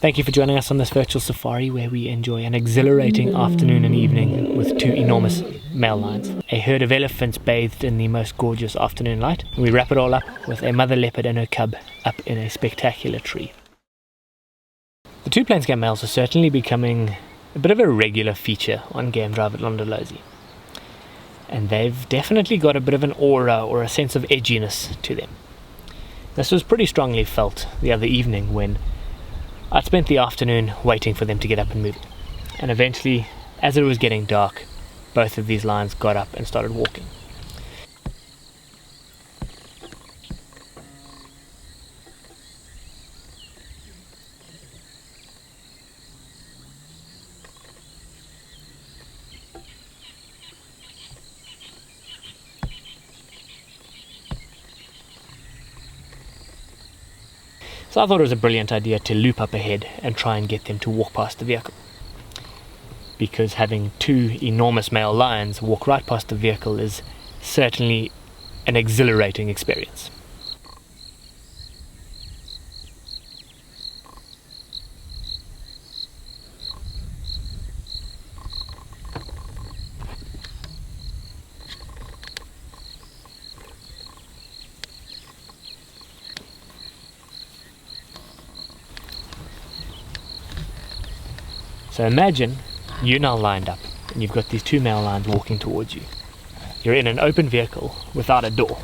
Thank you for joining us on this virtual safari where we enjoy an exhilarating afternoon and evening with two enormous male lions, a herd of elephants bathed in the most gorgeous afternoon light, and we wrap it all up with a mother leopard and her cub up in a spectacular tree. The two plainscale males are certainly becoming a bit of a regular feature on Game Drive at Londolozi, and they've definitely got a bit of an aura or a sense of edginess to them. This was pretty strongly felt the other evening when I'd spent the afternoon waiting for them to get up and moving, and eventually, as it was getting dark, both of these lions got up and started walking. So I thought it was a brilliant idea to loop up ahead and try and get them to walk past the vehicle. Because having two enormous male lions walk right past the vehicle is certainly an exhilarating experience. So imagine you're now lined up and you've got these two male lions walking towards you. You're in an open vehicle without a door.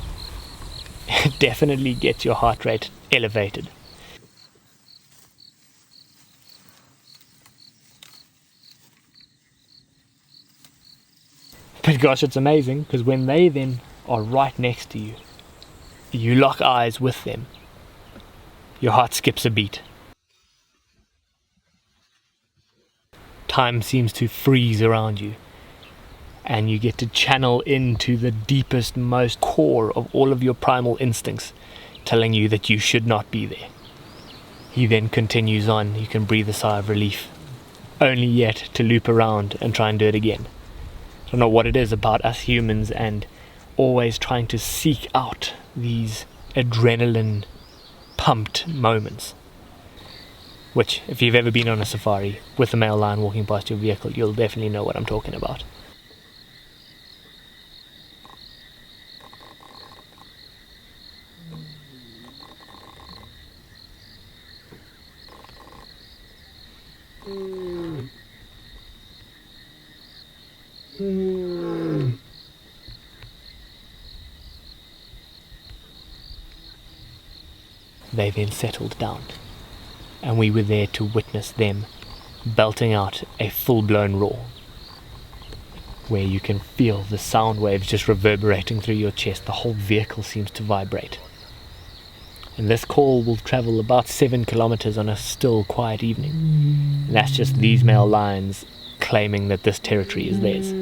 It definitely gets your heart rate elevated. But gosh, it's amazing because when they then are right next to you, you lock eyes with them, your heart skips a beat. Time seems to freeze around you, and you get to channel into the deepest, most core of all of your primal instincts, telling you that you should not be there. He then continues on. You can breathe a sigh of relief, only yet to loop around and try and do it again. I don't know what it is about us humans and always trying to seek out these adrenaline pumped moments, which, if you've ever been on a safari with a male lion walking past your vehicle, you'll definitely know what I'm talking about. They then settled down, and we were there to witness them belting out a full-blown roar, where you can feel the sound waves just reverberating through your chest. The whole vehicle seems to vibrate. And this call will travel about 7 kilometers on a still, quiet evening. And that's just these male lions claiming that this territory is theirs.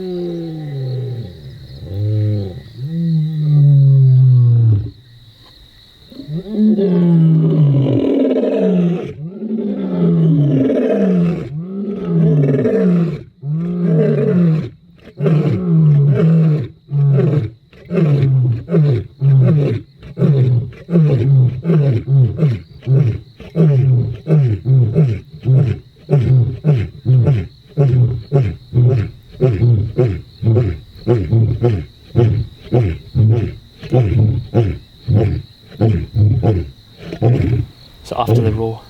So after the roar,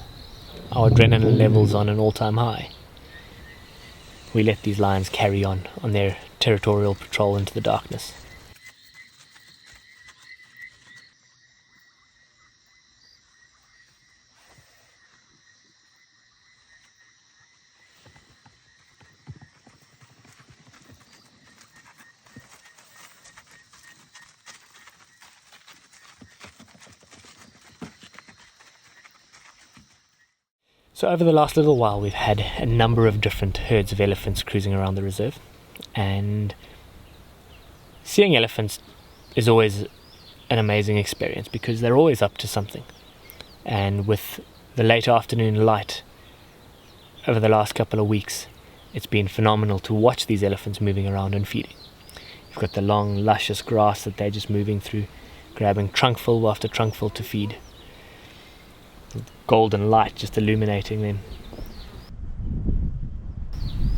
our adrenaline levels on an all-time high. We let these lions carry on their territorial patrol into the darkness. So over the last little while we've had a number of different herds of elephants cruising around the reserve, and seeing elephants is always an amazing experience because they're always up to something. And with the late afternoon light over the last couple of weeks, it's been phenomenal to watch these elephants moving around and feeding. You've got the long luscious grass that they're just moving through, grabbing trunkful after trunkful to feed. golden light just illuminating them.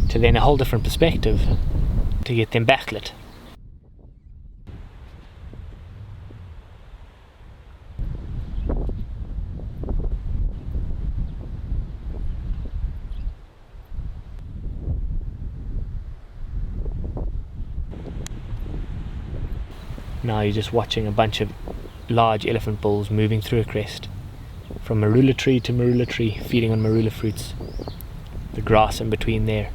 To then a whole different perspective to get them backlit. Now you're just watching a bunch of large elephant bulls moving through a crest, from marula tree to marula tree, feeding on marula fruits, the grass in between there.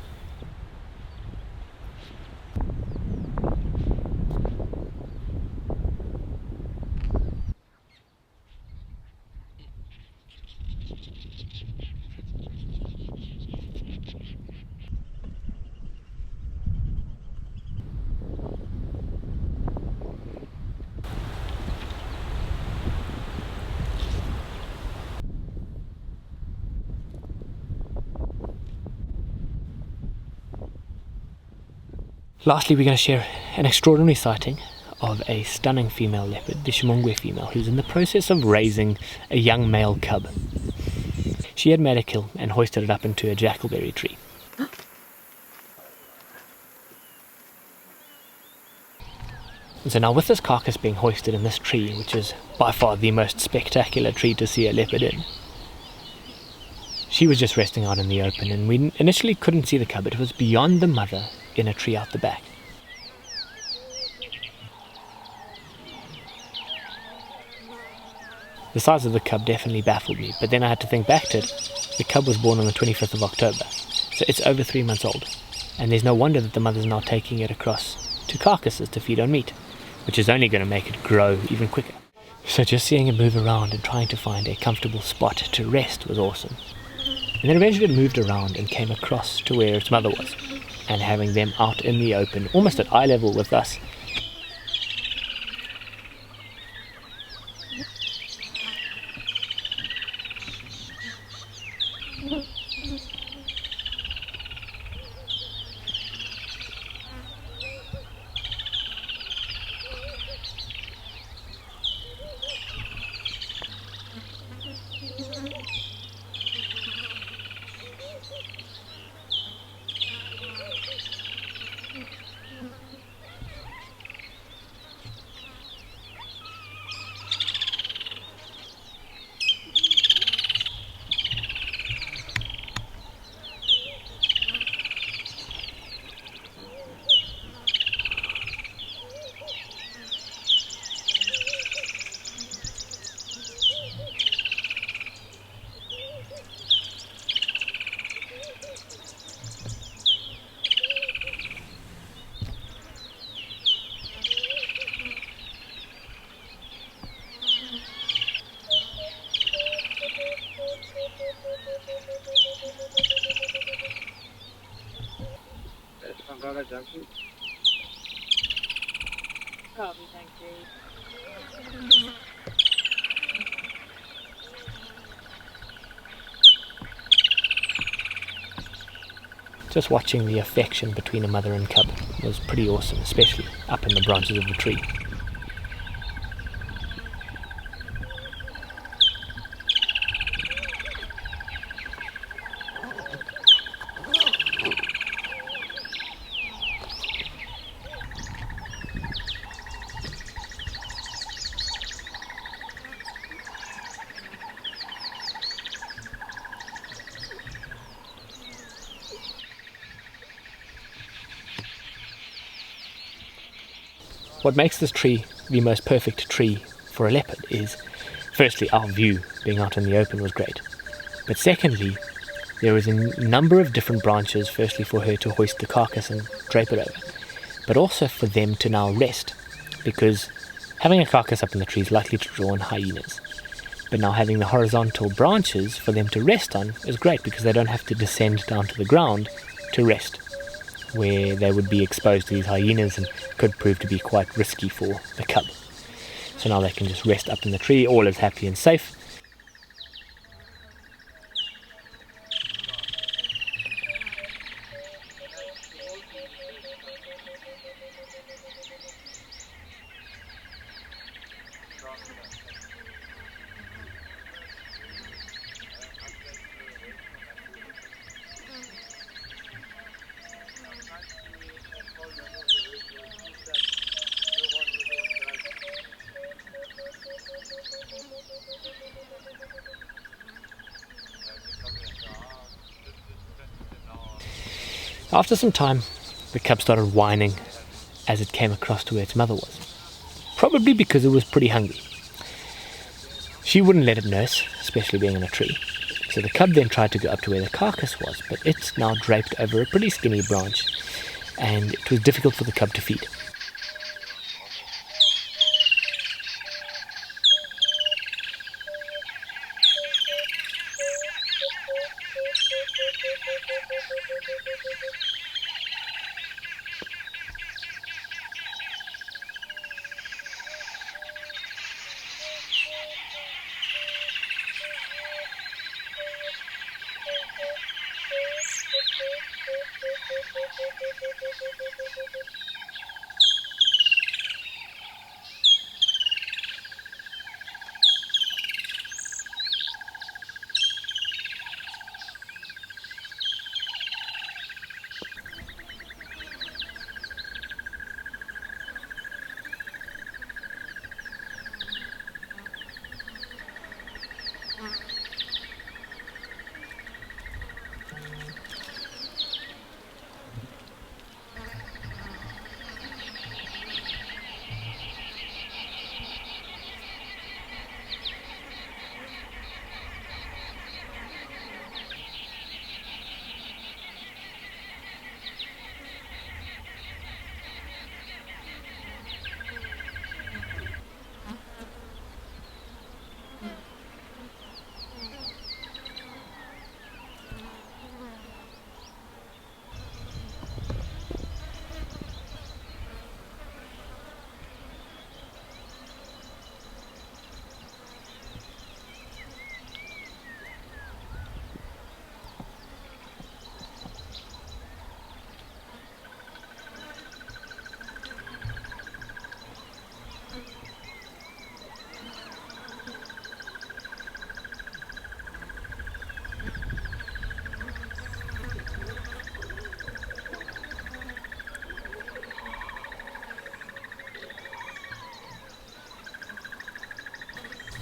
Lastly, we're going to share an extraordinary sighting of a stunning female leopard, the Ximungwe female, who's in the process of raising a young male cub. She had made a kill and hoisted it up into a jackalberry tree. And so now with this carcass being hoisted in this tree, which is by far the most spectacular tree to see a leopard in, she was just resting out in the open, and we initially couldn't see the cub. It was beyond the mother in a tree out the back. The size of the cub definitely baffled me, but then I had to think back to it. The cub was born on the 25th of October, so it's over 3 months old, and there's no wonder that the mother's now taking it across to carcasses to feed on meat, which is only going to make it grow even quicker. So just seeing it move around and trying to find a comfortable spot to rest was awesome. And then eventually it moved around and came across to where its mother was, and having them out in the open, almost at eye level with us. Copy, thank you. Just watching the affection between a mother and cub was pretty awesome, especially up in the branches of the tree. What makes this tree the most perfect tree for a leopard is, firstly, our view being out in the open was great. But secondly, there was a number of different branches, firstly for her to hoist the carcass and drape it over, but also for them to now rest, because having a carcass up in the tree is likely to draw in hyenas. But now having the horizontal branches for them to rest on is great, because they don't have to descend down to the ground to rest, where they would be exposed to these hyenas and could prove to be quite risky for the cub. So now they can just rest up in the tree, all is happy and safe. After some time, the cub started whining as it came across to where its mother was, probably because it was pretty hungry. She wouldn't let it nurse, especially being in a tree. So the cub then tried to go up to where the carcass was, but it's now draped over a pretty skinny branch, and it was difficult for the cub to feed.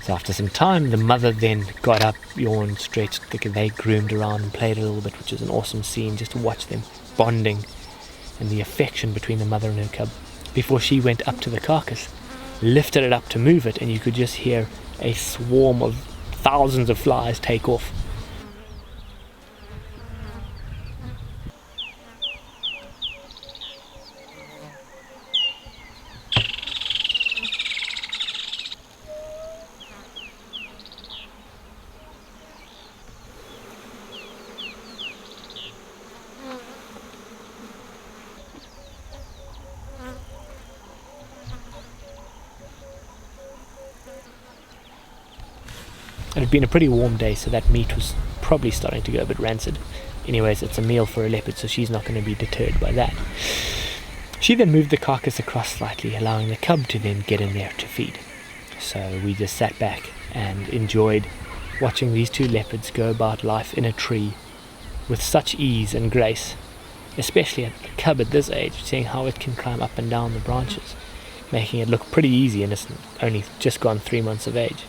So after some time, the mother then got up, yawned, stretched, they groomed around and played a little bit, which was an awesome scene just to watch them bonding and the affection between the mother and her cub, before she went up to the carcass, lifted it up to move it, and you could just hear a swarm of thousands of flies take off. It had been a pretty warm day, so that meat was probably starting to go a bit rancid. Anyways, it's a meal for a leopard, so she's not going to be deterred by that. She then moved the carcass across slightly, allowing the cub to then get in there to feed. So we just sat back and enjoyed watching these two leopards go about life in a tree with such ease and grace, especially a cub at this age, seeing how it can climb up and down the branches, making it look pretty easy, and it's only just gone 3 months of age.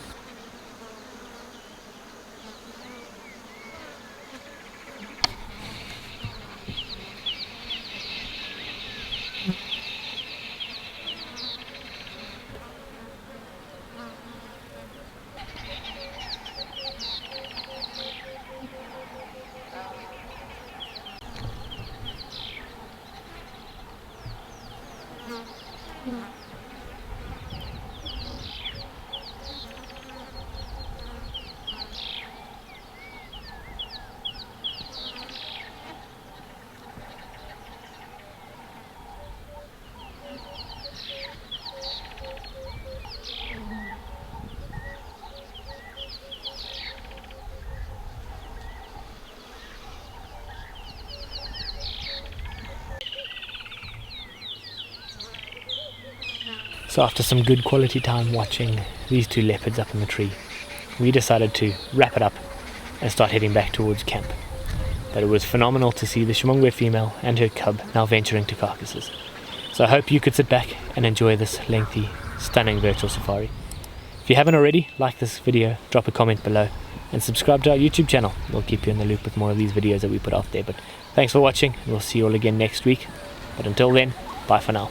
So after some good quality time watching these two leopards up in the tree, we decided to wrap it up and start heading back towards camp. But it was phenomenal to see the Ximungwe female and her cub now venturing to carcasses. So I hope you could sit back and enjoy this lengthy, stunning virtual safari. If you haven't already, like this video, drop a comment below, and subscribe to our YouTube channel. We'll keep you in the loop with more of these videos that we put out there. But thanks for watching, and we'll see you all again next week. But until then, bye for now.